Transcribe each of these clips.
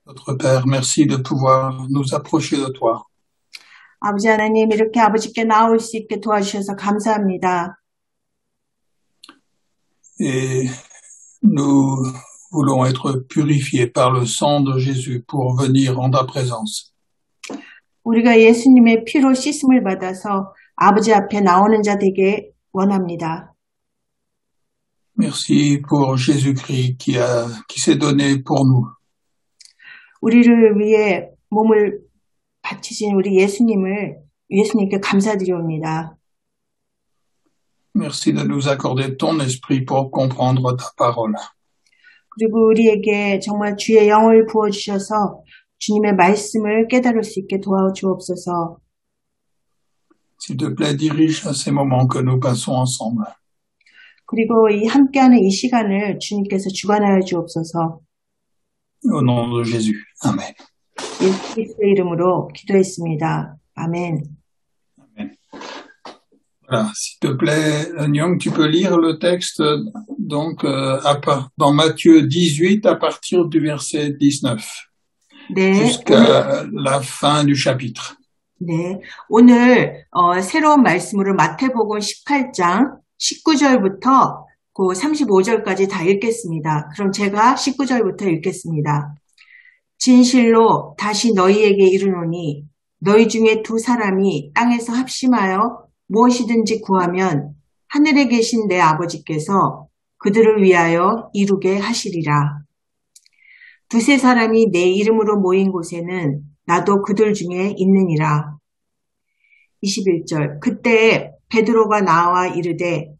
Notre Père, merci de pouvoir nous approcher de toi. 아버지 하나님, 이렇게 아버지께 나올 수 있게 도와주셔서 감사합니다. Et nous voulons être purifiés par le sang de Jésus pour venir en ta présence. 우리가 예수님의 피로 씻음을 받아서 아버지 앞에 나오는 자 되게 원합니다. Merci pour Jésus-Christ qui s'est donné pour nous. 우리를 위해 몸을 바치신 우리 예수님께 감사드립니다. Merci de nous accorder ton esprit pour comprendre ta parole. 그리고 우리에게 정말 주의 영을 부어주셔서 주님의 말씀을 깨달을 수 있게 도와주옵소서. S'il te plaît, dirige ces moments que nous passons ensemble. 그리고 이 함께하는 이 시간을 주님께서 주관하여 주옵소서. Au nom de Jésus. Amen. 예수 그리스도의 이름으로 기도했습니다. 아멘. Amen. Voilà, s'il te plaît, Nyong, tu peux lire le texte donc dans Matthieu 18 à partir du verset 19 네, jusqu'à la fin du chapitre. 네, 오늘 새로운 말씀으로 마태복음 18장 19절부터 그 35절까지 다 읽겠습니다. 그럼 제가 19절부터 읽겠습니다. 진실로 다시 너희에게 이르노니 너희 중에 두 사람이 땅에서 합심하여 무엇이든지 구하면 하늘에 계신 내 아버지께서 그들을 위하여 이루게 하시리라. 두세 사람이 내 이름으로 모인 곳에는 나도 그들 중에 있느니라. 21절 그때 베드로가 나와 이르되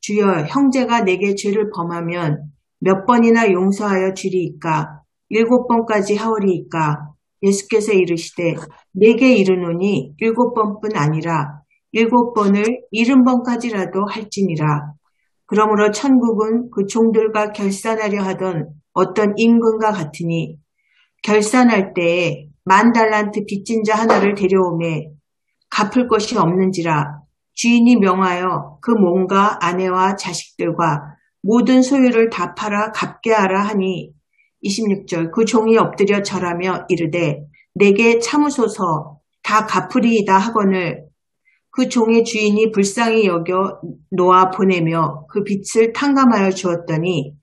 주여 형제가 내게 죄를 범하면 몇 번이나 용서하여 주리이까 7번까지 하오리이까 예수께서 이르시되 내게 이르노니 7번뿐 아니라 7번을 70번까지라도 할지니라. 그러므로 천국은 그 종들과 결산하려 하던 어떤 임금과 같으니 결산할 때에 10,000달란트 빚진 자 하나를 데려오매 갚을 것이 없는지라 주인이 명하여 그 몸과 아내와 자식들과 모든 소유를 다 팔아 갚게 하라 하니 26절 그 종이 엎드려 절하며 이르되 내게 참으소서 다 갚으리이다 하거늘 그 종의 주인이 불쌍히 여겨 놓아 보내며 그 빚을 탕감하여 주었더니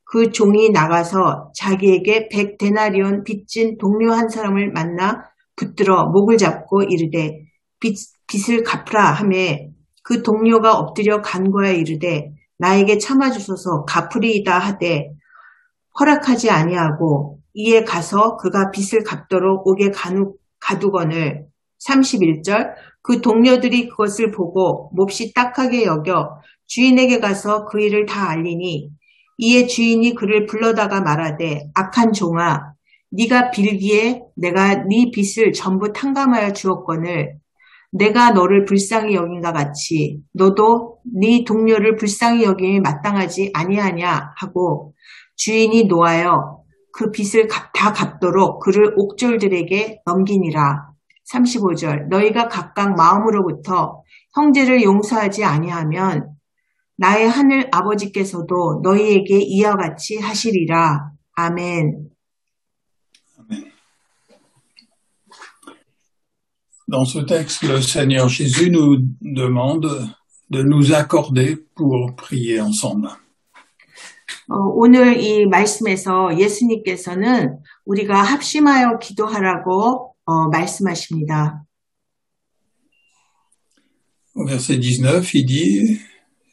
그 종이 나가서 자기에게 100데나리온 빚진 동료 한 사람을 만나 붙들어 목을 잡고 이르되 빚을 갚으라 하매 그 동료가 엎드려 간구하여 이르되 나에게 참아주소서 갚으리이다 하되 허락하지 아니하고 이에 가서 그가 빚을 갚도록 옥에 가두거늘 31절 그 동료들이 그것을 보고 몹시 딱하게 여겨 주인에게 가서 그 일을 다 알리니 이에 주인이 그를 불러다가 말하되 악한 종아 네가 빌기에 내가 네 빚을 전부 탕감하여 주었거늘 내가 너를 불쌍히 여긴가 같이 너도 네 동료를 불쌍히 여김이 마땅하지 아니하냐 하고 주인이 노하여 그 빚을 다 갚도록 그를 옥졸들에게 넘기니라. 35절 너희가 각각 마음으로부터 형제를 용서하지 아니하면 나의 하늘 아버지께서도 너희에게 이와 같이 하시리라. 아멘. Amen. Dans ce texte, le Seigneur Jésus nous demande de nous accorder pour prier ensemble. 오늘 이 말씀에서 예수님께서는 우리가 합심하여 기도하라고 말씀하십니다. Au verset 19, il dit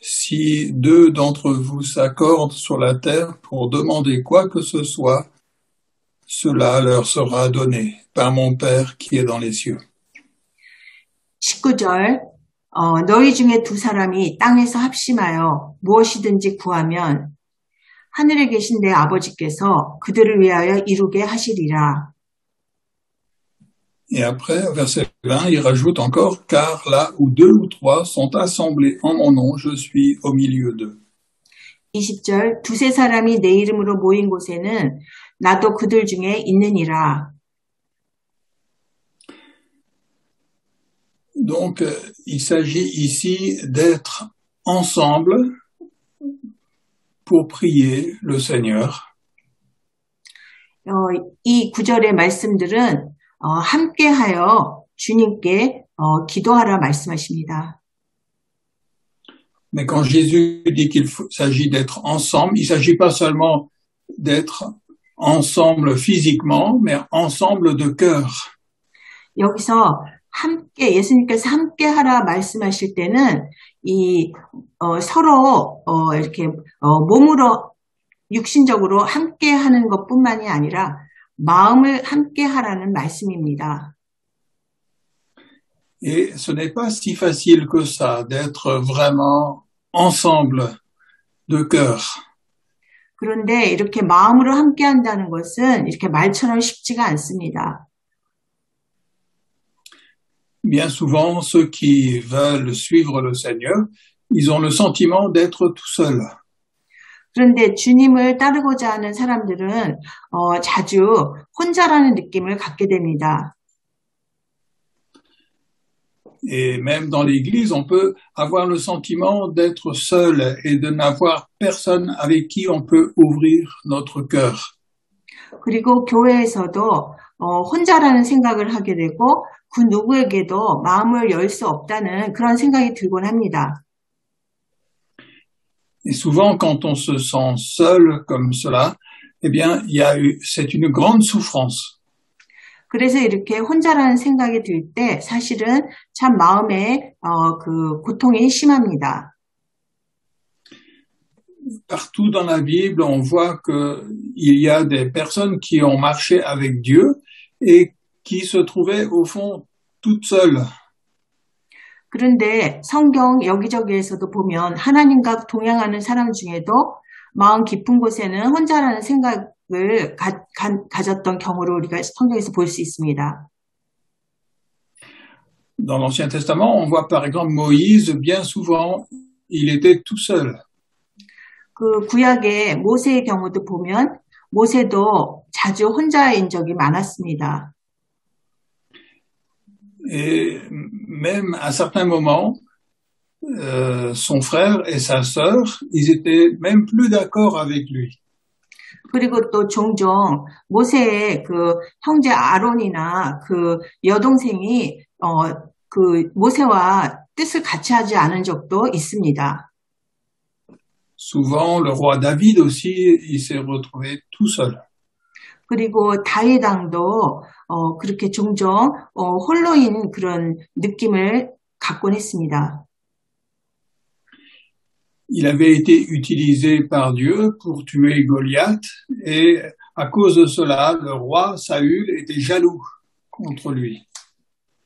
si deux d'entre vous s'accordent sur la terre pour demander quoi que ce soit, cela leur sera donné par mon Père qui est dans les cieux. 19절 너희 중에 두 사람이 땅에서 합심하여 무엇이든지 구하면 하늘에 계신 내 아버지께서 그들을 위하여 이루게 하시리라. Et après, au verset 20, il rajoute encore, car là où deux ou trois sont assemblés en mon nom, je suis au milieu d'eux. 20절 두세 사람이 내 이름으로 모인 곳에는 나도 그들 중에 있느니라. Donc, il s'agit ici d'être ensemble pour prier le Seigneur. 이 구절의 말씀들은 함께하여 주님께 기도하라 말씀하십니다. Mais quand Jésus dit qu'il s'agit d'être ensemble, il ne s'agit pas seulement d'être ensemble physiquement, mais ensemble de cœur. 여기서 함께 예수님께서 함께하라 말씀하실 때는 이 서로 이렇게 몸으로 육신적으로 함께하는 것뿐만이 아니라 마음을 함께하라는 말씀입니다. Et ce n'est pas si facile que ça d'être vraiment ensemble de cœur. 그런데 이렇게 마음으로 함께한다는 것은 이렇게 말처럼 쉽지가 않습니다. Bien souvent, ceux qui veulent suivre le Seigneur, ils ont le sentiment d'être tout seuls. 그런데 주님을 따르고자 하는 사람들은 자주 혼자라는 느낌을 갖게 됩니다. Et même dans l'Église, on peut avoir le sentiment d'être seul et de n'avoir personne avec qui on peut ouvrir notre cœur. 그리고 교회에서도 혼자라는 생각을 하게 되고 그 누구에게도 마음을 열 수 없다는 그런 생각이 들곤 합니다. Et souvent, quand on se sent seul comme cela, eh bien, c'est une grande souffrance. 그래서 이렇게 혼자라는 생각이 들 때 사실은 참 마음에 그 고통이 심합니다. Partout dans la Bible, on voit qu'il y a des personnes qui ont marché avec Dieu et qui se trouvaient au fond toutes seules. 그런데 성경 여기저기에서도 보면 하나님과 동행하는 사람 중에도 마음 깊은 곳에는 혼자라는 생각을 가졌던 경우를 우리가 성경에서 볼 수 있습니다. Dans l'Ancien Testament, on voit par exemple Moïse, bien souvent, il était tout seul. 그 구약의 모세의 경우도 보면 모세도 자주 혼자인 적이 많았습니다. Et même à certains moments, son frère et sa sœur, ils étaient même plus d'accord avec lui. 그리고 또 종종 모세의 그 형제 아론이나 그 여동생이 그 모세와 뜻을 같이 하지 않은 적도 있습니다. Souvent, le roi David aussi, il s'est retrouvé tout seul. 그리고 다윗 왕도 그렇게 종종 홀로인 그런 느낌을 갖곤 했습니다. Il avait été utilisé par Dieu pour tuer Goliath et à cause de cela, le roi Saül était jaloux contre lui.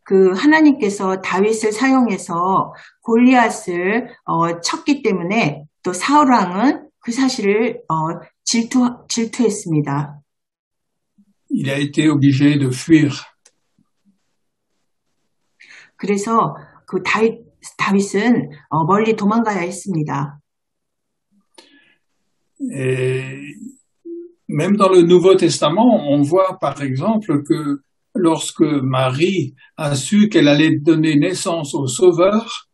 그 하나님께서 다윗을 사용해서 골리앗을 쳤기 때문에 또 사울 왕은 그 사실을 질투했습니다. Il a été obligé de fuir. 그래서 그 다윗은 멀리 도망가야 했습니다. Et même dans le Nouveau Testament, on voit par exemple que lorsque Marie a su qu'elle allait donner naissance au Sauveur,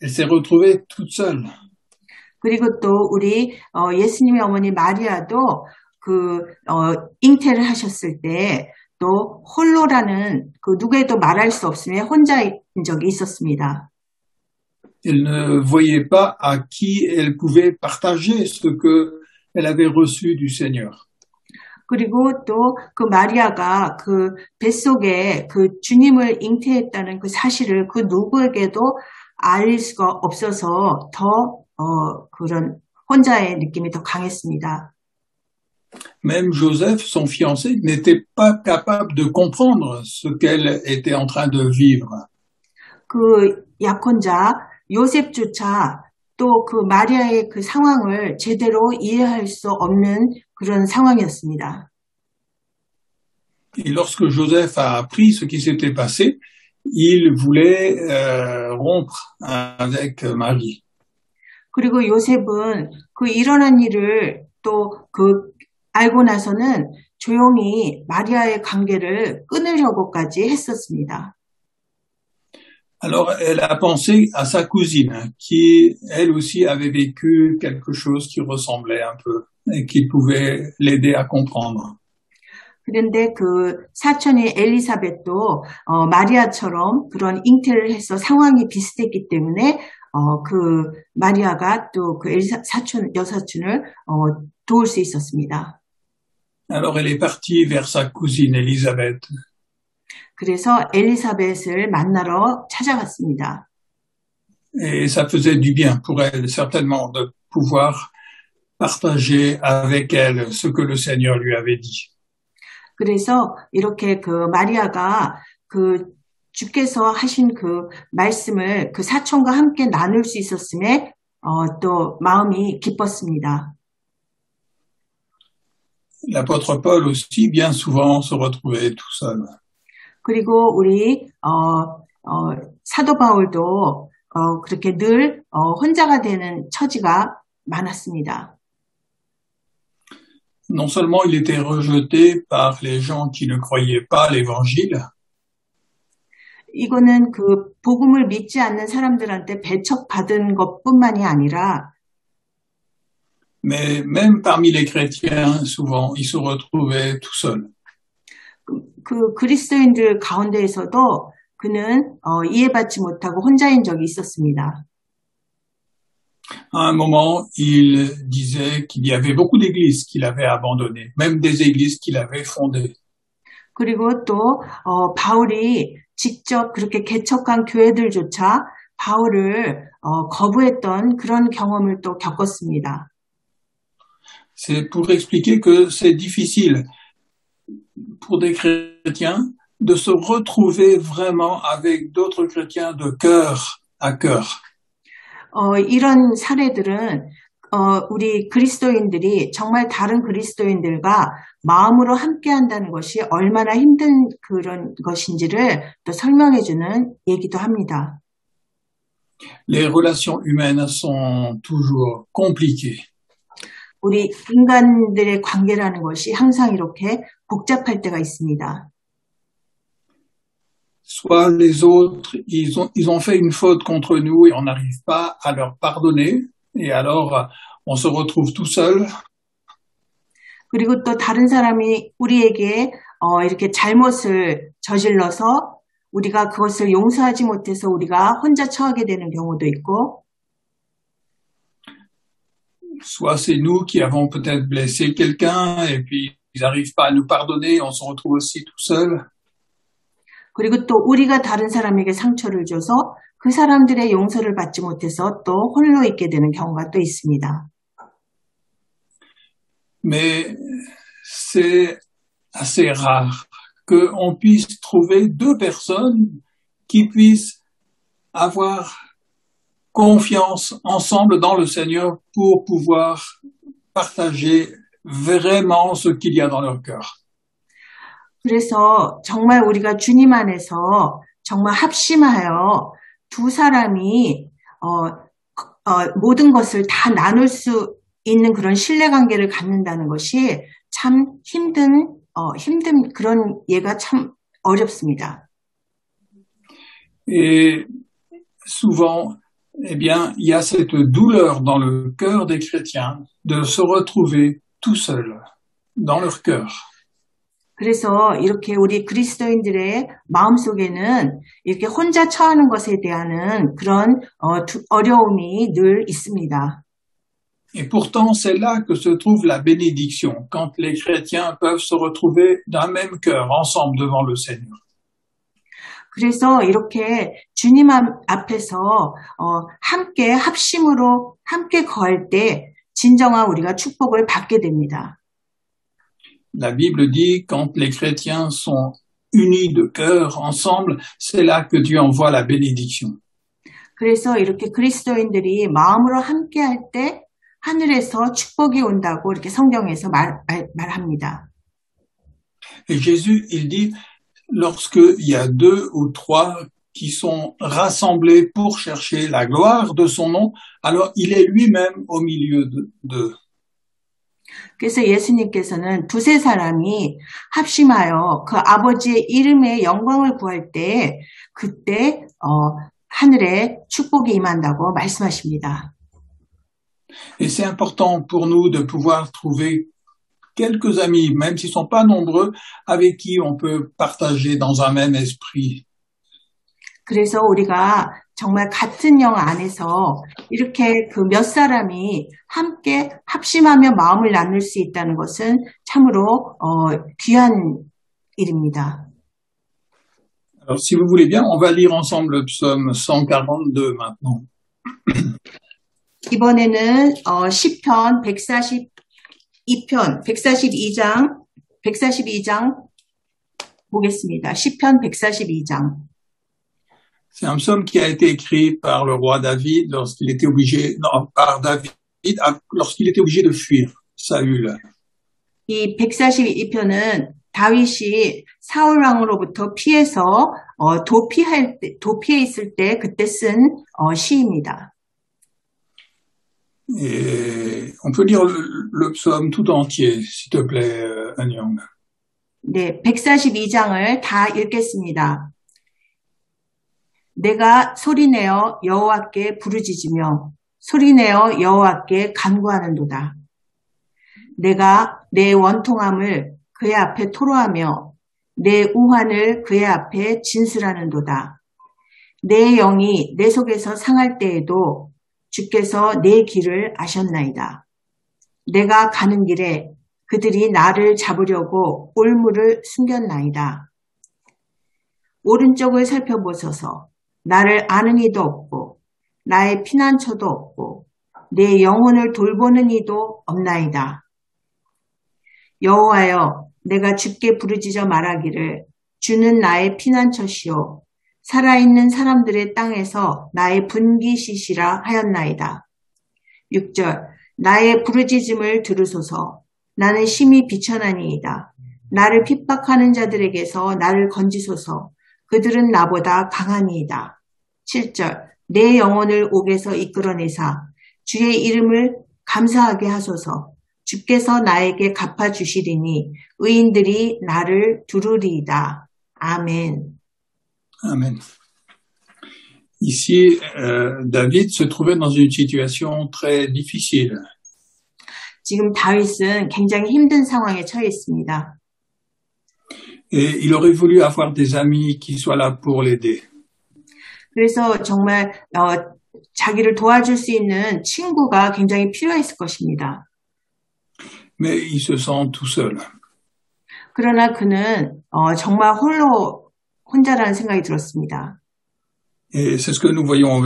elle s'est retrouvée toute seule. 그리고 또 우리 예수님의 어머니 마리아도 그 잉태를 하셨을 때 또 홀로라는 그 누구에도 말할 수 없으며 혼자인 적이 있었습니다. Elle ne voyait pas à qui elle pouvait partager ce qu'elle avait reçu du Seigneur. 그리고 또 그 마리아가 그 뱃속에 그 주님을 잉태했다는 그 사실을 그 누구에게도 알 수가 없어서 더 그런 혼자의 느낌이 더 강했습니다. Même Joseph, son fiancé, n'était pas capable de comprendre ce qu'elle était en train de vivre. 그 약혼자 요셉조차 또 그 마리아의 그 상황을 제대로 이해할 수 없는 그런 상황이었습니다. Et lorsque Joseph a appris ce qui s'était passé, il voulait rompre avec Marie. 그리고 요셉은 그 일어난 일을 또 그 알고 나서는 조용히 마리아의 관계를 끊으려고까지 했었습니다. Alors, elle a pensé à sa cousine, qui, elle aussi, avait vécu quelque chose qui ressemblait un peu et qui pouvait l'aider à comprendre. 그런데 그 사촌이 엘리사벳도 마리아처럼 그런 잉태를 해서 상황이 비슷했기 때문에 그 마리아가 또 그 여사촌을 도울 수 있었습니다. Alors elle est partie vers sa cousine Élisabeth. 그래서 엘리사벳을 만나러 찾아갔습니다. Et ça faisait du bien pour elle, certainement, de pouvoir partager avec elle ce que le Seigneur lui avait dit. 그래서 이렇게 그 마리아가 그 주께서 하신 그 말씀을 그 사촌과 함께 나눌 수 있었음에 또 마음이 기뻤습니다. L'apôtre Paul aussi, bien souvent, se retrouvait tout seul. 그리고 우리 사도 바울도 그렇게 늘 혼자가 되는 처지가 많았습니다. Non seulement il était rejeté par les gens qui ne croyaient pas l'évangile, 이거는 그 복음을 믿지 않는 사람들한테 배척받은 것뿐만이 아니라 mais même parmi les chrétiens, souvent, il se retrouvait tout seul. 그 그리스도인들 가운데에서도 그는 이해받지 못하고 혼자인 적이 있었습니다. À un moment, il disait qu'il y avait beaucoup d'églises qu'il avait abandonnées, même des églises qu'il avait fondées. 그리고 또 바울이 직접 그렇게 개척한 교회들조차 바울을 거부했던 그런 경험을 또 겪었습니다. C'est pour expliquer que c'est difficile pour des chrétiens de se retrouver vraiment avec d'autres chrétiens de cœur à cœur. 이런 사례들은 우리 그리스도인들이 정말 다른 그리스도인들과 마음으로 함께한다는 것이 얼마나 힘든 그런 것인지를 또 설명해주는 얘기도 합니다. Les relations humaines sont toujours compliquées. 우리 인간들의 관계라는 것이 항상 이렇게 복잡할 때가 있습니다. Soit les autres, ils ont fait une faute contre nous et on n'arrive pas à leur pardonner, et alors on se retrouve tout seul. 그리고 또 다른 사람이 우리에게 이렇게 잘못을 저질러서 우리가 그것을 용서하지 못해서 우리가 혼자 처하게 되는 경우도 있고, Soit c'est nous qui avons peut-être blessé quelqu'un et puis ils n'arrivent pas à nous pardonner, on se retrouve aussi tout seul. 그리고 또 우리가 다른 사람에게 상처를 줘서 그 사람들의 용서를 받지 못해서 또 홀로 있게 되는 경우가 또 있습니다. Mais c'est assez rare qu'on puisse trouver deux personnes qui puissent avoir confiance ensemble dans le Seigneur pour pouvoir partager vraiment ce qu'il y a dans leur cœur. 그래서 정말 우리가 주님 안에서 정말 합심하여 두 사람이 모든 것을 다 나눌 수 있는 그런 신뢰관계를 갖는다는 것이 참 힘든 그런 예가 참 어렵습니다. Et souvent, eh bien, il y a cette douleur dans le cœur des chrétiens de se retrouver tout seuls dans leur cœur. 그래서 이렇게 우리 그리스도인들의 마음속에는 이렇게 혼자 처하는 것에 대한 그런 어려움이 늘 있습니다. Et pourtant, c'est là que se trouve la bénédiction, quand les chrétiens peuvent se retrouver d'un même cœur, ensemble devant le Seigneur. 그래서 이렇게 주님 앞에서 함께 합심으로 함께 거할 때 진정한 우리가 축복을 받게 됩니다. La Bible dit, quand les chrétiens sont unis de cœur, ensemble, c'est là que Dieu envoie la bénédiction. 그래서 이렇게 그리스도인들이 마음으로 함께 할 때 하늘에서 축복이 온다고 이렇게 성경에서 말합니다. Et Jésus, il dit, lorsqu'il y a deux ou trois qui sont rassemblés pour chercher la gloire de son nom, alors il est lui-même au milieu d'eux. 그래서 예수님께서는 두세 사람이 합심하여 그 아버지의 이름의 영광을 구할 때 그때 하늘에 축복이 임한다고 말씀하십니다. Et c'est important pour nous de pouvoir trouver quelques amis, même s'ils ne sont pas nombreux, avec qui on peut partager dans un même esprit. 그래서 우리가 정말 같은 영 안에서 이렇게 그 몇 사람이 함께 합심하며 마음을 나눌 수 있다는 것은 참으로 귀한 일입니다. Alors, si vous voulez bien, on va lire ensemble le psaume 142 maintenant. 이번에는 시편 142장 보겠습니다. 시편 142장. C'est un psaume qui a été écrit par le roi David lorsqu'il était obligé, lorsqu'il était obligé de fuir Saül. 이 142편은 다윗이 사울 왕으로부터 피해서 도피해 있을 때 그때 쓴 시입니다. Et on peut lire le psaume tout entier, s'il te plaît, Anyang. 네, 142장을 다 읽겠습니다. 내가 소리내어 여호와께 부르짖으며 소리내어 여호와께 간구하는도다. 내가 내 원통함을 그의 앞에 토로하며 내 우환을 그의 앞에 진술하는도다. 내 영이 내 속에서 상할 때에도 주께서 내 길을 아셨나이다. 내가 가는 길에 그들이 나를 잡으려고 올무를 숨겼나이다. 오른쪽을 살펴보소서. 나를 아는 이도 없고 나의 피난처도 없고 내 영혼을 돌보는 이도 없나이다. 여호와여, 내가 주께 부르짖어 말하기를 주는 나의 피난처시오. 살아있는 사람들의 땅에서 나의 분기시시라 하였나이다. 6절. 나의 부르짖음을 들으소서. 나는 심히 비천하니이다. 나를 핍박하는 자들에게서 나를 건지소서. 그들은 나보다 강하니이다. 7절. 내 영혼을 옥에서 이끌어내사 주의 이름을 감사하게 하소서. 주께서 나에게 갚아주시리니 의인들이 나를 두루리이다. 아멘. Amen. Ici, David se trouvait dans une situation très difficile. 지금 다윗은 굉장히 힘든 상황에 처해 있습니다. Et il aurait voulu avoir des amis qui soient là pour l'aider. 그래서 정말 자기를 도와줄 수 있는 친구가 굉장히 필요했을 것입니다. Mais il se sent tout seul. 그러나 그는 정말 혼자라는 생각이 들었습니다. Et c'est ce que nous voyons au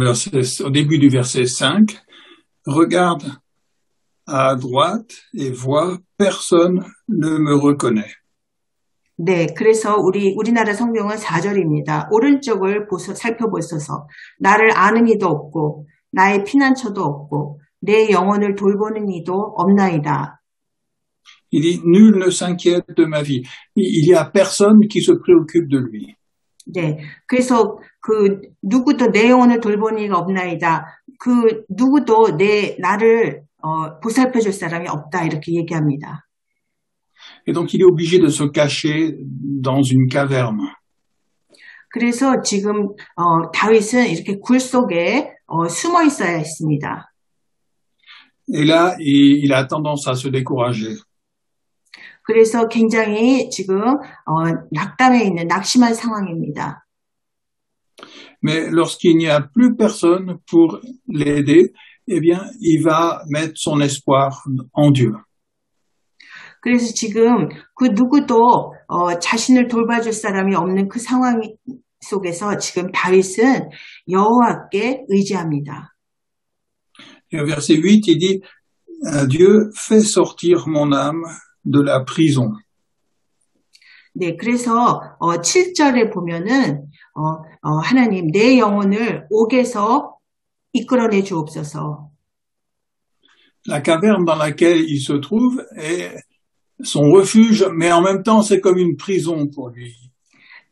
début du verset 5. Regarde à droite et vois, personne ne me reconnaît. 네, 그래서 우리나라 성경은 4절입니다. 오른쪽을 살펴보소서. 나를 아는 이도 없고 나의 피난처도 없고 내 영혼을 돌보는 이도 없나이다. Il dit, nul ne s'inquiète de ma vie. Il y a personne qui se préoccupe de lui. 네, 그래서 누구도 내 영혼을 돌보는 이가 없나이다. 누구도 나를 보살펴줄 사람이 없다. 이렇게 얘기합니다. Et donc, il est obligé de se cacher dans une caverne. 그래서 지금 다윗은 이렇게 굴 속에 숨어 있어야 했습니다. Et là, il a tendance à se décourager. 그래서 굉장히 지금 낙심한 상황입니다. Mais lorsqu'il n'y a plus personne pour l'aider, eh bien, il va mettre son espoir en Dieu. 그래서 지금 그 누구도 자신을 돌봐줄 사람이 없는 그 상황 속에서 지금 다윗은 여호와께 의지합니다. Et au verset 8, il dit, Dieu fait sortir mon âme de la prison. 네, 그래서 7절에 보면은 하나님 내 영혼을 옥에서 이끌어내 주옵소서. La caverne dans laquelle il se trouve est son refuge, mais en même temps, c'est comme une prison pour lui.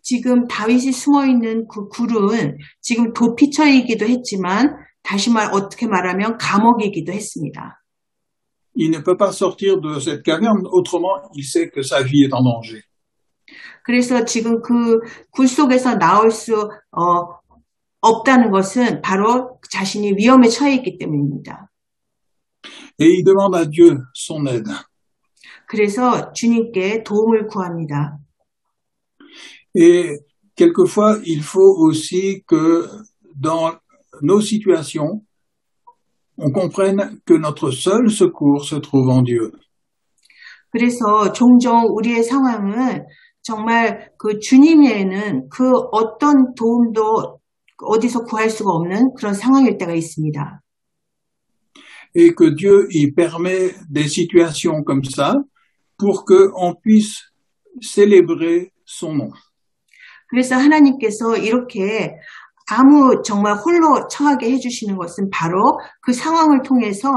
지금 다윗이 숨어 있는 그 굴은 지금 도피처이기도 했지만 다시 어떻게 말하면 감옥이기도 했습니다. Il ne peut pas sortir de cette caverne, autrement, il sait que sa vie est en danger. 그래서 지금 그 굴 속에서 나올 수 없다는 것은 바로 자신이 위험에 처해 있기 때문입니다. Et il demande à Dieu son aide. 그래서 주님께 도움을 구합니다. Et quelquefois, il faut aussi que dans nos situations, on comprenne que notre seul secours se trouve en Dieu. 그래서 종종 우리의 상황은 정말 그 주님 외에는 그 어떤 도움도 어디서 구할 수가 없는 그런 상황일 때가 있습니다. Et que Dieu y permet des situations comme ça pour qu'on puisse célébrer son nom. 그래서 하나님께서 이렇게 아무 정말 홀로 처하게 해주시는 것은 바로 그 상황을 통해서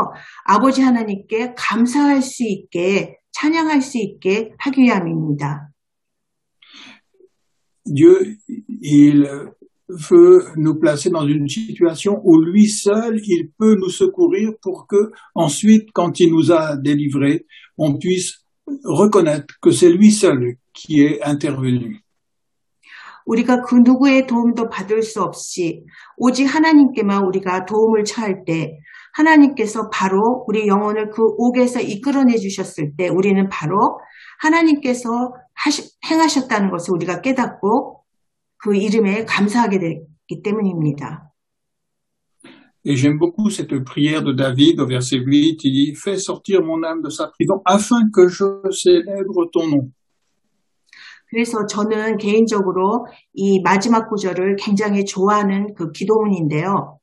아버지 하나님께 감사할 수 있게 찬양할 수 있게 하기 위함입니다. Dieu, il veut nous placer dans une situation où lui seul, il peut nous secourir pour que ensuite, quand il nous a délivrés, on puisse reconnaître que c'est lui seul qui est intervenu. 우리가 그 누구의 도움도 받을 수 없이 오직 하나님께만 우리가 도움을 청할 때 하나님께서 바로 우리 영혼을 그 옥에서 이끌어내 주셨을 때 우리는 바로 하나님께서 행하셨다는 것을 우리가 깨닫고 그 이름에 감사하게 되기 때문입니다. Et j'aime beaucoup cette prière de David au verset 8, il dit « Fais sortir mon âme de sa prison afin que je célèbre ton nom ». 그래서 저는 개인적으로 이 마지막 구절을 굉장히 좋아하는 그 기도문인데요.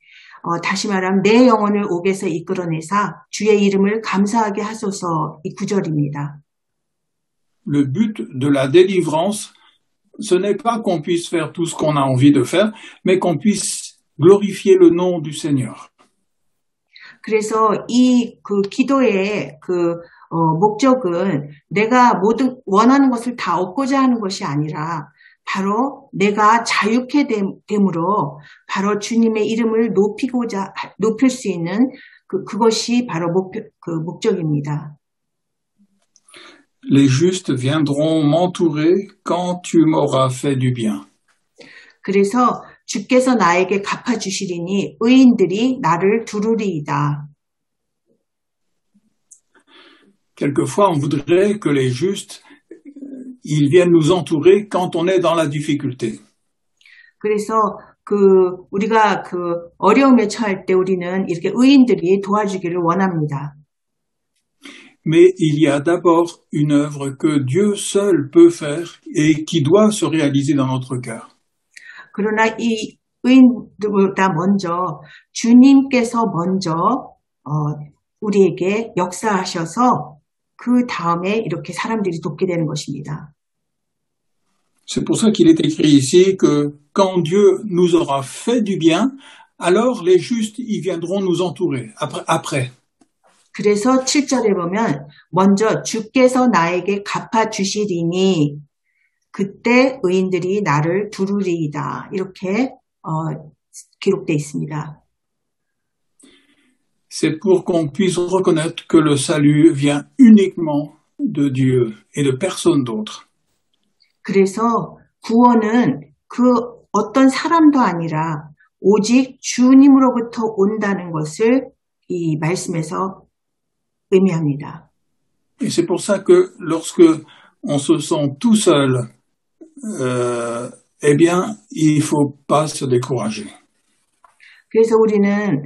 다시 말하면 내 영혼을 옥에서 이끌어내사 주의 이름을 감사하게 하소서 이 구절입니다. Le but de la délivrance, ce n'est pas qu'on puisse faire tout ce qu'on a envie de faire, mais qu'on puisse glorifier le nom du Seigneur. 그래서 이 그 기도의 그 목적은 내가 모든 원하는 것을 다 얻고자 하는 것이 아니라 바로 내가 자유케 됨으로 바로 주님의 이름을 높일 수 있는 그것이 바로 목적입니다. Les justes viendront m'entourer quand tu m'auras fait du bien. 그래서 주께서 나에게 갚아주시리니 의인들이 나를 두루리이다. Quelquefois, on voudrait que les justes, ils viennent nous entourer quand on est dans la difficulté. 그래서 우리가 어려움에 처할 때 우리는 이렇게 의인들이 도와주기를 원합니다. Mais il y a d'abord une œuvre que Dieu seul peut faire et qui doit se réaliser dans notre cœur. 그러나 이 의인들보다 먼저 주님께서 먼저 우리에게 역사하셔서 그 다음에 이렇게 사람들이 돕게 되는 것입니다. C'est pour ça qu'il est écrit ici que quand Dieu nous aura fait du bien, alors les justes y viendront nous entourer après. 그래서 7절에 보면 먼저 주께서 나에게 갚아주시리니 그때 의인들이 나를 두루리이다. 이렇게 기록되어 있습니다. C'est pour qu'on puisse reconnaître que le salut vient uniquement de Dieu et de personne d'autre. 그래서 구원은 그 어떤 사람도 아니라 오직 주님으로부터 온다는 것을 이 말씀에서 의미합니다. Et c'est pour ça que lorsque on se sent tout seul, eh bien, il faut pas se décourager. 그래서 우리는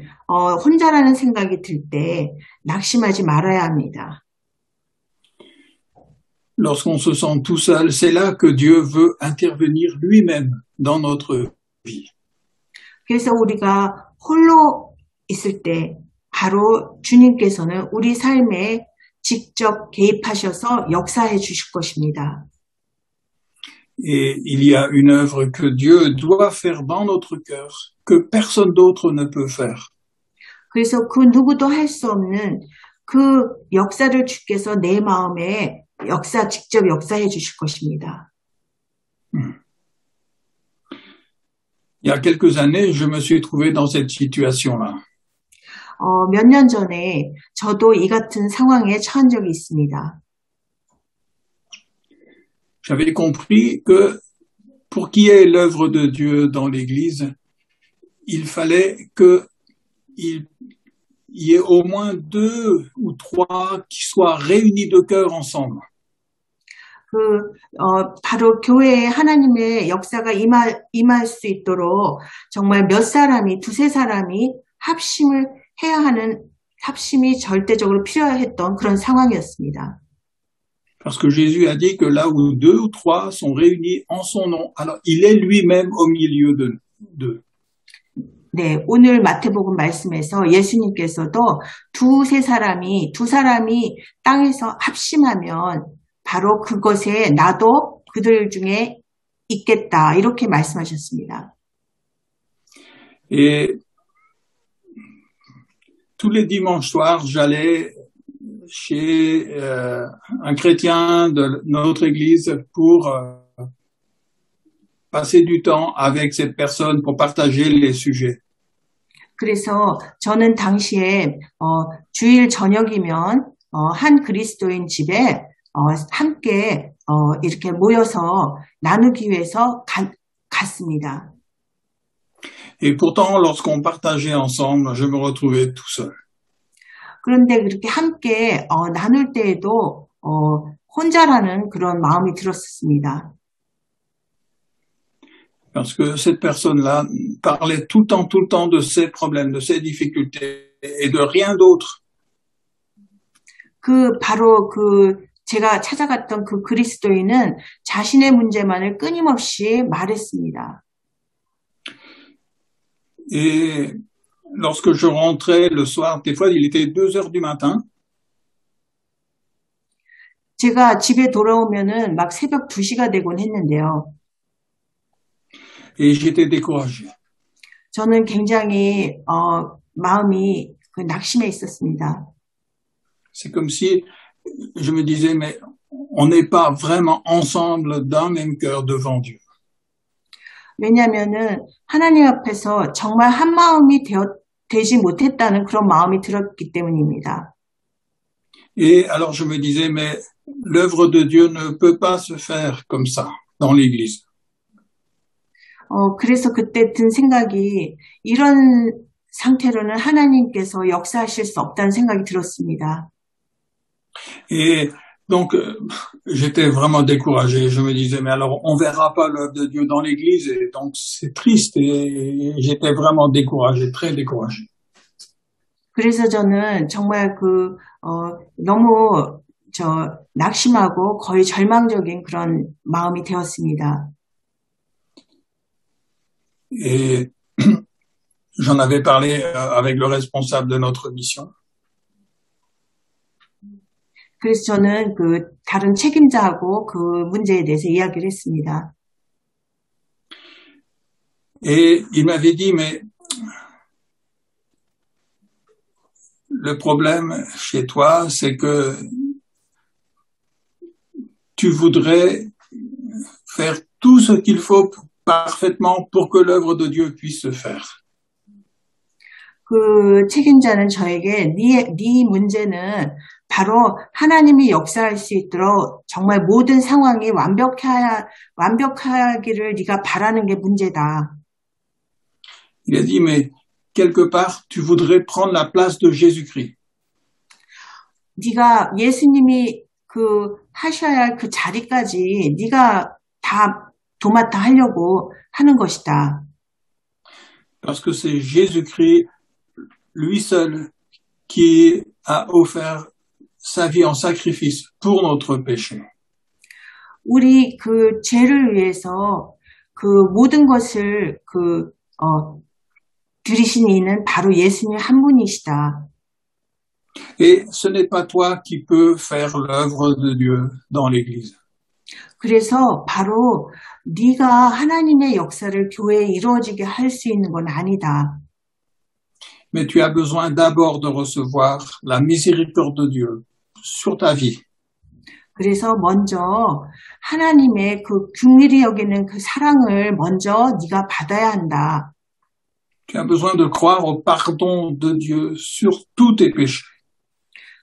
혼자라는 생각이 들 때 낙심하지 말아야 합니다. Lorsqu'on se sent tout seul, c'est là que Dieu veut intervenir lui-même dans notre vie. 그래서 우리가 홀로 있을 때 바로 주님께서는 우리 삶에 직접 개입하셔서 역사해 주실 것입니다. Et il y a une œuvre que Dieu doit faire dans notre cœur, que personne d'autre ne peut faire. 그래서 그 누구도 할 수 없는 그 역사를 주께서 내 마음에 직접 역사해 주실 것입니다. Il y a quelques années, je me suis trouvé dans cette situation-là. 몇 년 전에 저도 이 같은 상황에 처한 적이 있습니다. J'avais compris que pour qu'il y ait l'œuvre de Dieu dans l'Église, il fallait qu'il y ait au moins 2 ou 3 qui soient réunis de cœur ensemble. 바로 교회에 하나님의 역사가 임할 수 있도록 정말 몇 사람이, 2-3사람이 합심을 해야 하는 합심이 절대적으로 필요했던 그런 상황이었습니다. Parce que Jésus a dit que là où 2 ou 3 sont réunis en son nom, alors il est lui-même au milieu d'eux. 네, 오늘 마태복음 말씀에서 예수님께서도 2-3사람이 땅에서 합심하면 바로 그것에 나도 그들 중에 있겠다. 이렇게 말씀하셨습니다. Et tous les dimanches soirs, j'allais chez un chrétien de notre église pour passer du temps avec cette personne pour partager les sujets. 그래서 저는 당시에 주일 저녁이면 한 그리스도인 집에 함께 이렇게 모여서 나누기 위해서 갔습니다. Et pourtant, lorsqu'on partageait ensemble, je me retrouvais tout seul. 그런데 그렇게 함께 나눌 때에도 혼자라는 그런 마음이 들었습니다. Parce que cette personne-là parlait tout le temps de ses problèmes, de ses difficultés et de rien d'autre. 바로 제가 찾아갔던 그 그리스도인은 자신의 문제만을 끊임없이 말했습니다. Et lorsque je rentrais le soir, des fois il était 2 heures du matin. 제가 집에 돌아오면은 막 새벽 2시가 되곤 했는데요. Et j'étais découragé. 저는 굉장히 마음이 낙심해 있었습니다. C'est comme si je me disais, mais on n'est pas vraiment ensemble d'un même cœur devant Dieu. 왜냐하면은 하나님 앞에서 정말 한 마음이 되지 못했다는 그런 마음이 들었기 때문입니다. Et alors je me disais, mais l'œuvre de Dieu ne peut pas se faire comme ça dans l'Église. 그래서 그때 든 생각이 이런 상태로는 하나님께서 역사하실 수 없다는 생각이 들었습니다. Et donc, j'étais vraiment découragé. Je me disais, mais alors, on verra pas l'œuvre de Dieu dans l'Église. Et donc, c'est triste. Et j'étais vraiment découragé, très découragé. 그래서 저는 정말 너무 낙심하고 거의 절망적인 그런 마음이 되었습니다. Et j'en avais parlé avec le responsable de notre mission. 그래서 저는 다른 책임자하고 그 문제에 대해서 이야기를 했습니다. Et il m'avait dit, mais le problème chez toi, c'est que tu voudrais faire tout ce qu'il faut parfaitement pour que l'œuvre de Dieu puisse se faire. 그 책임자는 저에게 네 문제는 바로 하나님이 역사할 수 있도록 정말 모든 상황이 완벽하기를 네가 바라는 게 문제다. Il a dit, mais quelque part, tu voudrais prendre la place de Jésus-Christ. 네가 예수님이 하셔야 할 그 자리까지 네가 다 도맡아 하려고 하는 것이다. Parce que c'est Jésus-Christ, lui seul, qui a offert sa vie en sacrifice pour notre péché. 우리 죄를 위해서 모든 것을 들이신 이는 바로 예수님 한 분이시다. Et ce n'est pas toi qui peux faire l'œuvre de Dieu dans l'Église. 그래서 바로 네가 하나님의 역사를 교회에 이루어지게 할 수 있는 건 아니다. Mais tu as besoin d'abord de recevoir la miséricorde de Dieu sur ta vie. 그래서 먼저 하나님의 긍휼히 여기는 그 사랑을 먼저 네가 받아야 한다. Tu as besoin de croire au pardon de Dieu sur tous tes péchés.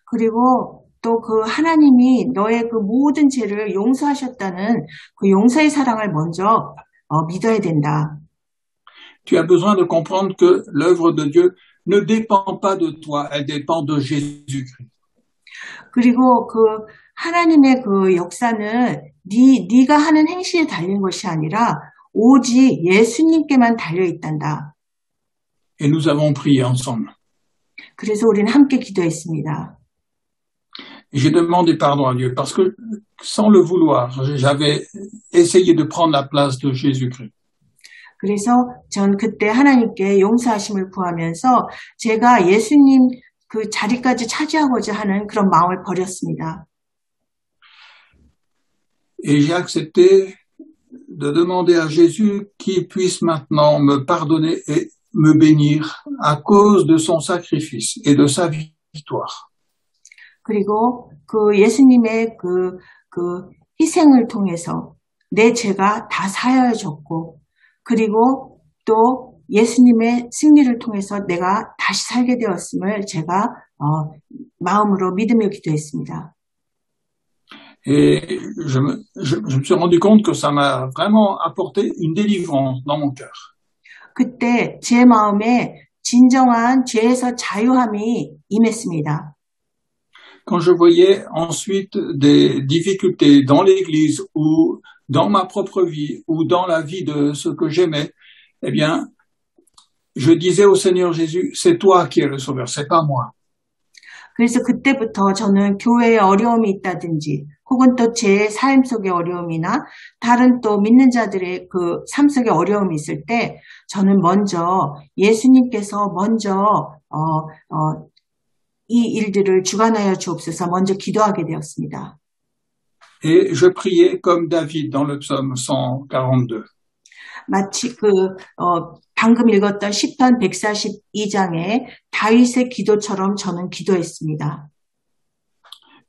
그리고 또 하나님이 너의 모든 죄를 용서하셨다는 그 용서의 사랑을 먼저 믿어야 된다. Tu as besoin de comprendre que l'œuvre de Dieu ne dépend pas de toi, elle dépend de Jésus-Christ. 그리고 그 하나님의 그 역사는 네가 하는 행실에 달린 것이 아니라 오직 예수님께만 달려 있단다. Et nous avons prié ensemble. 그래서 우리는 함께 기도했습니다. Et j'ai demandé pardon à Dieu parce que sans le vouloir, j'avais essayé de prendre la place de Jésus-Christ. 그래서 전 그때 하나님께 용서하심을 구하면서 제가 예수님 그 자리까지 차지하고자 하는 그런 마음을 버렸습니다. Et j'ai accepté de demander à Jésus qu'il puisse maintenant me pardonner et me bénir à cause de son sacrifice et de sa victoire. 그리고 그 예수님의 그 희생을 통해서 내 죄가 다 사하여졌고, 그리고 또 예수님의 승리를 통해서 내가 다시 살게 되었음을 제가 마음으로 믿으며 기도했습니다. Et je me suis rendu compte que ça m'a vraiment apporté une délivrance dans mon cœur. 그때 제 마음에 진정한 죄에서 자유함이 임했습니다. Quand je voyais ensuite des difficultés dans l'église ou dans ma propre vie ou dans la vie de ceux que j'aimais, eh bien, je disais au Seigneur Jésus, c'est toi qui es le sauveur, c'est pas moi. 그래서 그때부터 저는 교회에 어려움이 있다든지 혹은 또 제 삶 속의 어려움이나 다른 또 믿는 자들의 그 삶 속의 어려움이 있을 때 저는 먼저 예수님께서 먼저 이 일들을 주관하여 주옵소서 먼저 기도하게 되었습니다. Et je priais comme David dans le psaume 142. 마치 방금 읽었던 시편 142장의 다윗의 기도처럼 저는 기도했습니다.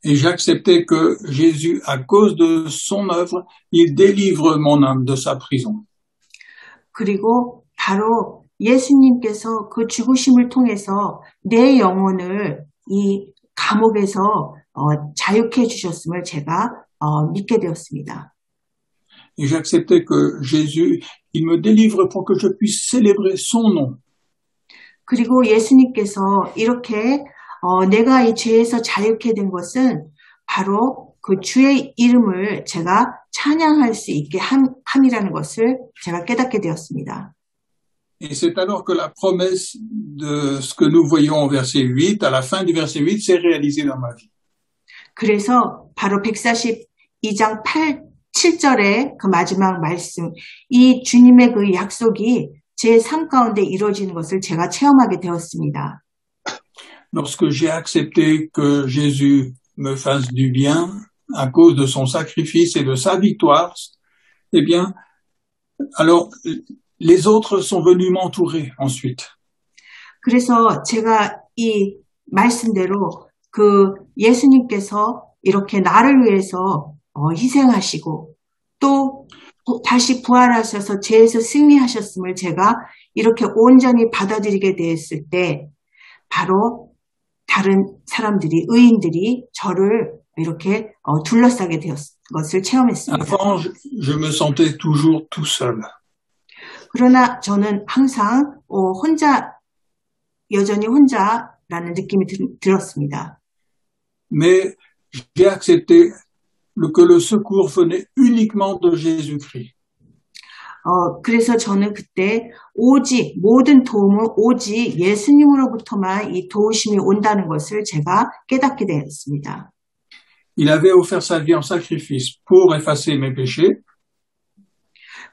Et j'acceptais que Jésus, à cause de son œuvre, il délivre mon âme de sa prison. 그리고 바로 예수님께서 그 죽으심을 통해서 내 영혼을 이 감옥에서 자유케 해주셨음을 제가 믿게 되었습니다. Et j'acceptais que Jésus, il me délivre pour que je puisse célébrer son nom. 그리고 예수님께서 이렇게 내가 이 죄에서 자유케 된 것은 바로 그 주의 이름을 제가 찬양할 수 있게 함이라는 것을 제가 깨닫게 되었습니다. Et c'est alors que la promesse de ce que nous voyons au verset 8, à la fin du verset 8, s'est réalisée dans ma vie. 그래서 바로 142장 7절의 그 마지막 말씀, 이 주님의 그 약속이 제 삶 가운데 이루어지는 것을 제가 체험하게 되었습니다. Lorsque j'ai accepté que Jésus me fasse du bien à cause de son sacrifice et de sa victoire, eh bien, alors les autres sont venus m'entourer ensuite. 그래서 제가 이 말씀대로 그 예수님께서 이렇게 나를 위해서 희생하시고 또 다시 부활하셔서 죄에서 승리하셨음을 제가 이렇게 온전히 받아들이게 되었을 때 바로 다른 사람들이 의인들이 저를 이렇게 둘러싸게 되었 것을 체험했습니다. Avant, je me sentais toujours tout seul. 그러나 저는 항상 여전히 혼자라는 느낌이 들었습니다. Mais j'ai accepté que le secours venait uniquement de Jésus-Christ. 그래서 저는 그때 오직 모든 도움은 오직 예수님으로부터만 이 도우심이 온다는 것을 제가 깨닫게 되었습니다. Il avait offert sa vie en sacrifice pour effacer mes péchés.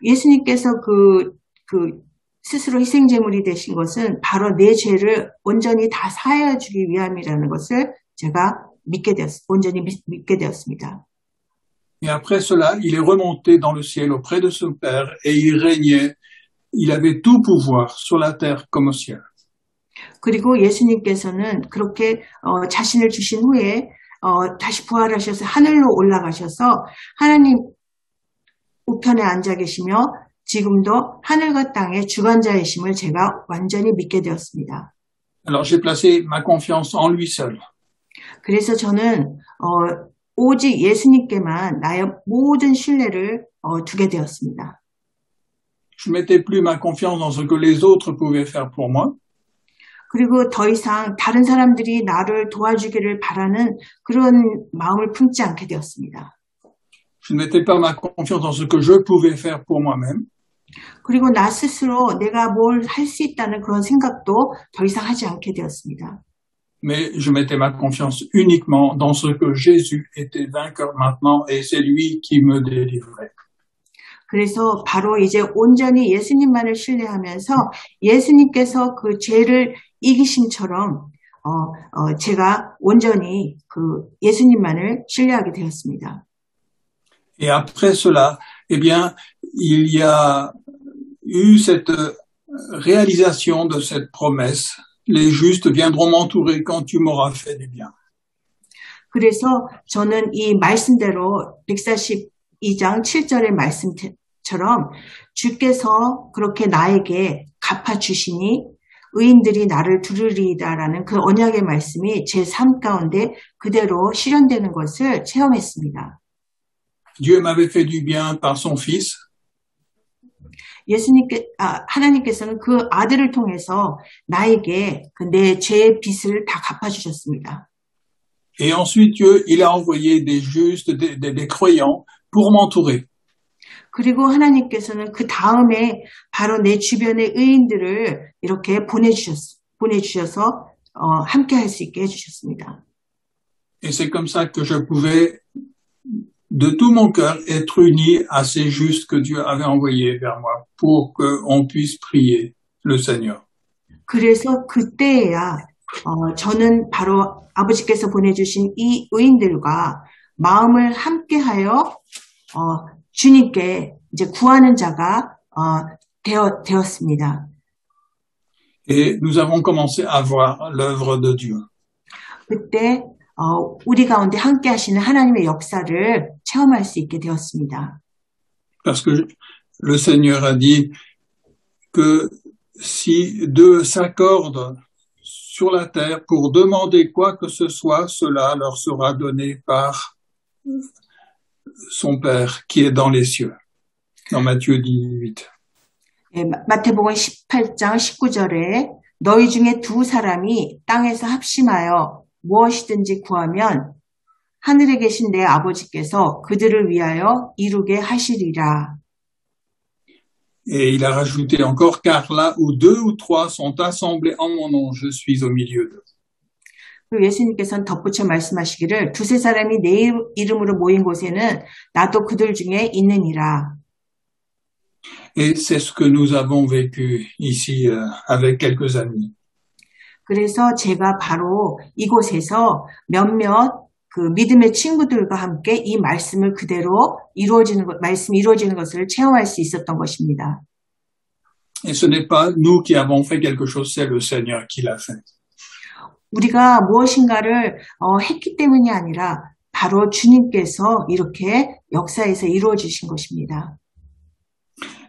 예수님께서 그 스스로 희생제물이 되신 것은 바로 내 죄를 온전히 다 사하여 주기 위함이라는 것을 제가 온전히 믿게 되었습니다. Et après cela, il est remonté dans le ciel auprès de son Père et il régnait. Il avait tout pouvoir sur la terre comme au ciel. 그리고 예수님께서는 그렇게 자신을 주신 후에 다시 부활하셔서 하늘로 올라가셔서 하나님 우편에 앉아 계시며 지금도 하늘과 땅의 주관자이심을 제가 완전히 믿게 되었습니다. Alors j'ai placé ma confiance en lui seul. 그래서 저는 오직 예수님께만 나의 모든 신뢰를 두게 되었습니다. Je mettais plus ma confiance dans ce que les autres pouvaient faire pour moi. 그리고 더 이상 다른 사람들이 나를 도와주기를 바라는 그런 마음을 품지 않게 되었습니다. Je ne mettais pas ma confiance dans ce que je pouvais faire pour moi-même, 그리고 나 스스로 내가 뭘 할 수 있다는 그런 생각도 더 이상 하지 않게 되었습니다. mais je mettais ma confiance uniquement dans ce que Jésus était vainqueur maintenant et c'est lui qui me délivrait. 그래서 바로 이제 온전히 예수님만을 신뢰하면서 예수님께서 그 죄를 이기심처럼 제가 온전히 그 예수님만을 신뢰하게 되었습니다. Et après cela, eh bien, il y a eu cette réalisation de cette promesse. Les justes viendront m'entourer quand tu m'auras fait du bien. 그래서 저는 이 말씀대로 142장 7절의 말씀처럼 주께서 그렇게 나에게 갚아주시니 의인들이 나를 두르리이다라는 그 언약의 말씀이 제 삶 가운데 그대로 실현되는 것을 체험했습니다. Dieu m'avait fait du bien par son Fils. 하나님께서는 그 아들을 통해서 나에게 내 죄의 빚을 다 갚아주셨습니다. Et ensuite, Dieu, il a envoyé des justes, des croyants pour m'entourer. 그리고 하나님께서는 그 다음에 바로 내 주변의 의인들을 이렇게 보내주셔서 함께 할 수 있게 해주셨습니다. Et c'est comme ça que je pouvais de tout mon cœur être uni à ces justes que Dieu avait envoyés vers moi pour qu'on puisse prier le Seigneur. 그래서 그때야 저는 바로 아버지께서 보내주신 이 의인들과 마음을 함께하여 주님께 이제 구하는 자가 되었습니다. Et nous avons commencé à voir l'œuvre de Dieu. 그때 우리 가운데 함께 하시는 하나님의 역사를 체험할 수 있게 되었습니다. Parce que le Seigneur a dit que si deux s'accordent sur la terre pour demander quoi que ce soit, cela leur sera donné par son Père qui est dans les cieux. Dans Matthieu 18. 네, 마태복음 18장 19절에 너희 중에 두 사람이 땅에서 합심하여 무엇이든지 구하면 하늘에 계신 내 아버지께서 그들을 위하여 이루게 하시리라. Et il a rajouté encore, car là où deux ou trois sont assemblés en mon nom, je suis au milieu d'eux. 그리고 예수님께서는 덧붙여 말씀하시기를 두세 사람이 내 이름으로 모인 곳에는 나도 그들 중에 있느니라. Et c'est ce que nous avons vécu ici avec quelques amis. 그래서 제가 바로 이곳에서 몇몇 그 믿음의 친구들과 함께 이 말씀을 그대로 말씀이 이루어지는 것을 체험할 수 있었던 것입니다. Et ce n'est pas nous qui avons fait quelque chose, c'est le Seigneur qui l'a fait. 우리가 무엇인가를 했기 때문이 아니라 바로 주님께서 이렇게 역사에서 이루어지신 것입니다.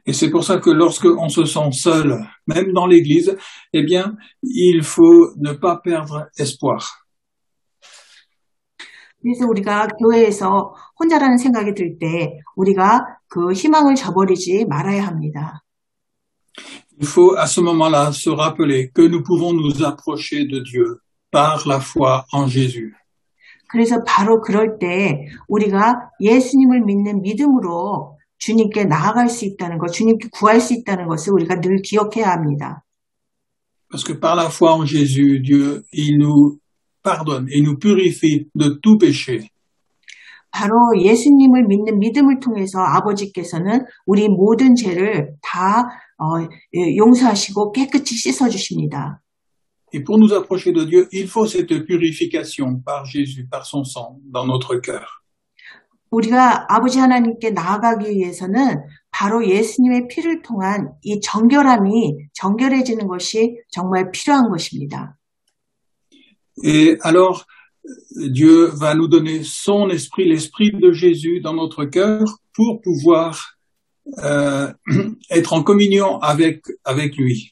Et c'est pour ça que lorsque on se sent seul, même dans l'église, eh bien, il faut ne pas perdre espoir. 그래서 우리가 교회에서 혼자라는 생각이 들 때 우리가 그 희망을 저버리지 말아야 합니다. Il faut à ce moment-là se rappeler que nous pouvons nous approcher de Dieu par la foi en Jésus. 그래서 바로 그럴 때 우리가 예수님을 믿는 믿음으로 주님께 나아갈 수 있다는 것, 주님께 구할 수 있다는 것을 우리가 늘 기억해야 합니다. Parce que par la foi en Jésus, Dieu, il nous pardonne et nous purifie de tout péché. 바로 예수님을 믿는 믿음을 통해서 아버지께서는 우리 모든 죄를 다 용서하시고 깨끗이 씻어주십니다. Et pour nous approcher de Dieu, il faut cette purification par Jésus, par son sang, dans notre cœur. 우리가 아버지 하나님께 나아가기 위해서는 바로 예수님의 피를 통한 이 정결해지는 것이 정말 필요한 것입니다. Et alors, Dieu va nous donner son esprit, l'esprit de Jésus dans notre cœur pour pouvoir être en communion avec lui.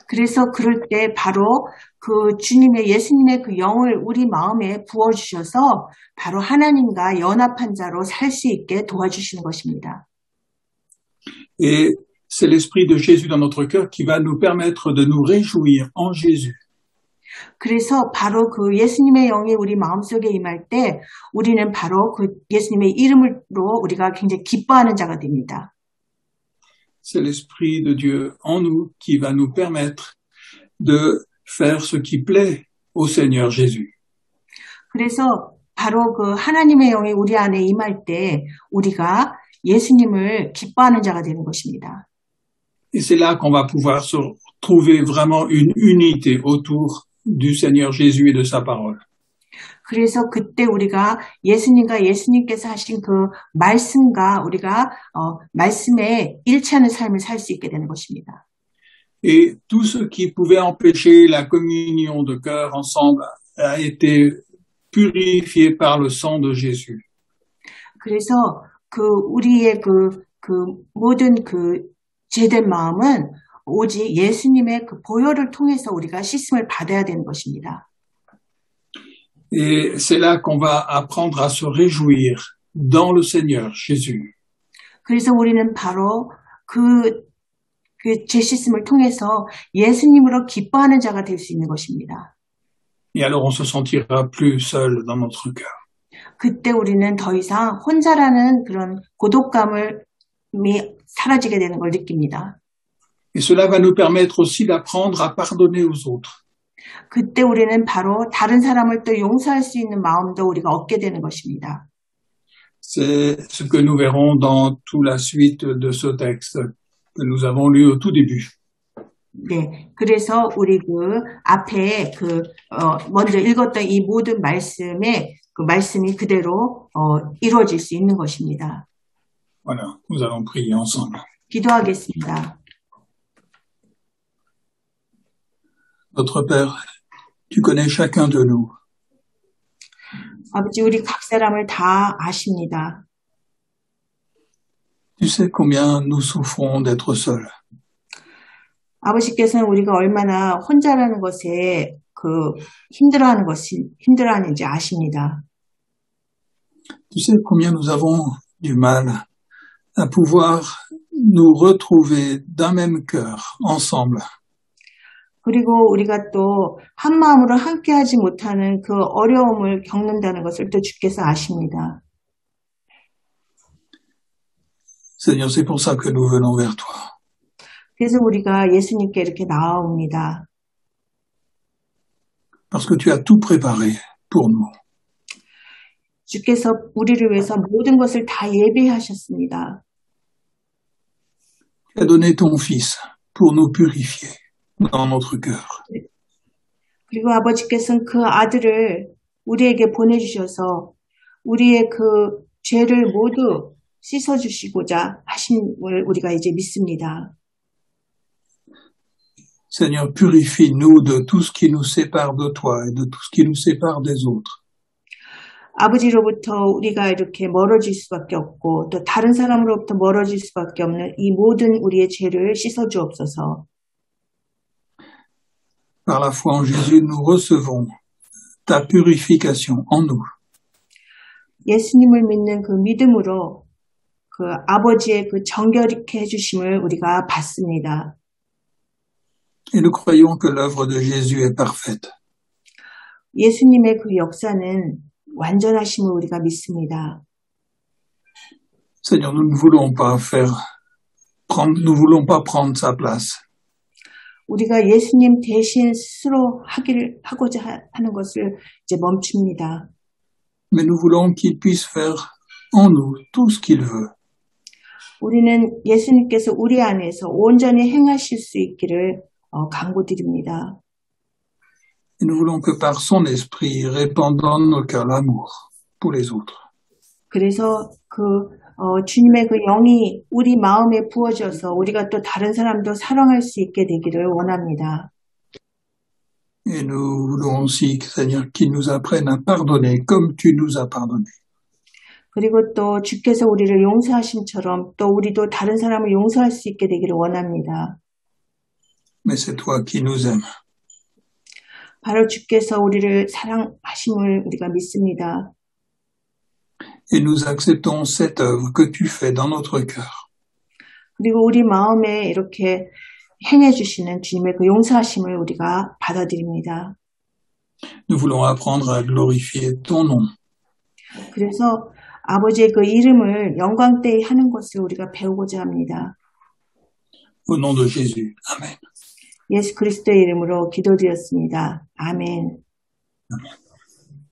그래서 그럴 때 바로 그 주님의 예수님의 그 영을 우리 마음에 부어주셔서 바로 하나님과 연합한 자로 살 수 있게 도와주시는 것입니다. Et c'est l'Esprit de Jésus dans notre cœur qui va nous permettre de nous réjouir en Jésus. 그래서 바로 그 예수님의 영이 우리 마음속에 임할 때 우리는 바로 그 예수님의 이름으로 우리가 굉장히 기뻐하는 자가 됩니다. C'est l'Esprit de Dieu en nous qui va nous permettre de faire ce qui plaît au Seigneur Jésus. 그래서 바로 그 하나님의 영이 우리 안에 임할 때 우리가 예수님을 기뻐하는 자가 되는 것입니다. Et c'est là qu'on va pouvoir se trouver vraiment une unité autour du Seigneur Jésus et de sa parole. 그래서 그때 우리가 예수님과 예수님께서 하신 그 말씀과 우리가 말씀에 일치하는 삶을 살 수 있게 되는 것입니다. Et tout ce qui pouvait empêcher la communion de cœur ensemble a été purifié par le sang de Jésus. 그래서 그 우리의 그 모든 그 죄된 마음은 오직 예수님의 그 보혈을 통해서 우리가 씻음을 받아야 되는 것입니다. Et c'est là qu'on va apprendre à se réjouir dans le Seigneur Jésus. 그래서 우리는 바로 그 죄 씻음을 통해서 예수님으로 기뻐하는 자가 될 수 있는 것입니다. Et alors on se sentira plus seul dans notre cœur. 그때 우리는 더 이상 혼자라는 그런 고독감이 사라지게 되는 걸 느낍니다. Et cela va nous permettre aussi d'apprendre à pardonner aux autres. 그때 우리는 바로 다른 사람을 또 용서할 수 있는 마음도 우리가 얻게 되는 것입니다. C'est ce que nous verrons dans toute la suite de ce texte que nous avons lu au tout début. 네, 그래서 우리 그 앞에 먼저 읽었던 이 모든 말씀에 그 말씀이 그대로 이루어질 수 있는 것입니다. Voilà, nous allons prier ensemble. 기도하겠습니다. Notre Père, tu connais chacun de nous. 아버지, 우리 각 사람을 다 아십니다. Tu sais combien nous souffrons d'être seuls. 아버지께서는 우리가 얼마나 혼자라는 것에 힘들어하는지 아십니다. Tu sais combien nous avons du mal à pouvoir nous retrouver d'un même cœur, ensemble. 그리고 우리가 또 한 마음으로 함께하지 못하는 그 어려움을 겪는다는 것을 또 주께서 아십니다. Seigneur, c'est pour ça que nous venons vers toi. 그래서 우리가 예수님께 이렇게 나아옵니다. Parce que tu as tout préparé pour nous. 주께서 우리를 위해서 모든 것을 다 예비하셨습니다. Tu as donné ton Fils pour nous purifier dans notre cœur. 그리고 아버지께서는 그 아들을 우리에게 보내주셔서 우리의 그 죄를 모두 씻어주시고자 하심을 우리가 이제 믿습니다. Seigneur, purifie-nous de tout ce qui nous sépare de toi et de tout ce qui nous sépare des autres. 아버지로부터 우리가 이렇게 멀어질 수밖에 없고 또 다른 사람으로부터 멀어질 수밖에 없는 이 모든 우리의 죄를 씻어주옵소서. Par la foi en Jésus, nous recevons ta purification en nous. 예수님을 믿는 그 믿음으로 그 아버지의 그 정결케 해주심을 우리가 받습니다. Et nous croyons que l'œuvre de Jésus est parfaite. 예수님의 그 역사는 완전하심을 우리가 믿습니다. Seigneur, nous ne voulons pas nous voulons pas prendre sa place. 우리가 예수님 대신 스스로 하고자 하는 것을 이제 멈춥니다. Mais nous voulons qu'il puisse faire en nous tout ce qu'il veut. 우리는 예수님께서 우리 안에서 온전히 행하실 수 있기를 간구드립니다. Et nous voulons que par son esprit, répande dans nos cœurs l'amour pour les autres. 그래서 주님의 그 영이 우리 마음에 부어져서 우리가 또 다른 사람도 사랑할 수 있게 되기를 원합니다. Et nous voulons aussi, Seigneur, qu'il nous apprenne à pardonner comme tu nous as pardonné. 그리고 또 주께서 우리를 용서하심처럼 또 우리도 다른 사람을 용서할 수 있게 되기를 원합니다. Mais c'est toi qui nous aimes. 바로 주께서 우리를 사랑하심을 우리가 믿습니다. Et nous acceptons cette œuvre que tu fais dans notre cœur. 그리고 우리 마음에 이렇게 행해 주시는 주님의 그 용서하심을 우리가 받아들입니다. Nous voulons apprendre à glorifier ton nom. 그래서 아버지의 그 이름을 영광되이 하는 것을 우리가 배우고자 합니다. Au nom de Jésus. Amen. 예수 그리스도의 이름으로 기도드렸습니다. 아멘. Amen.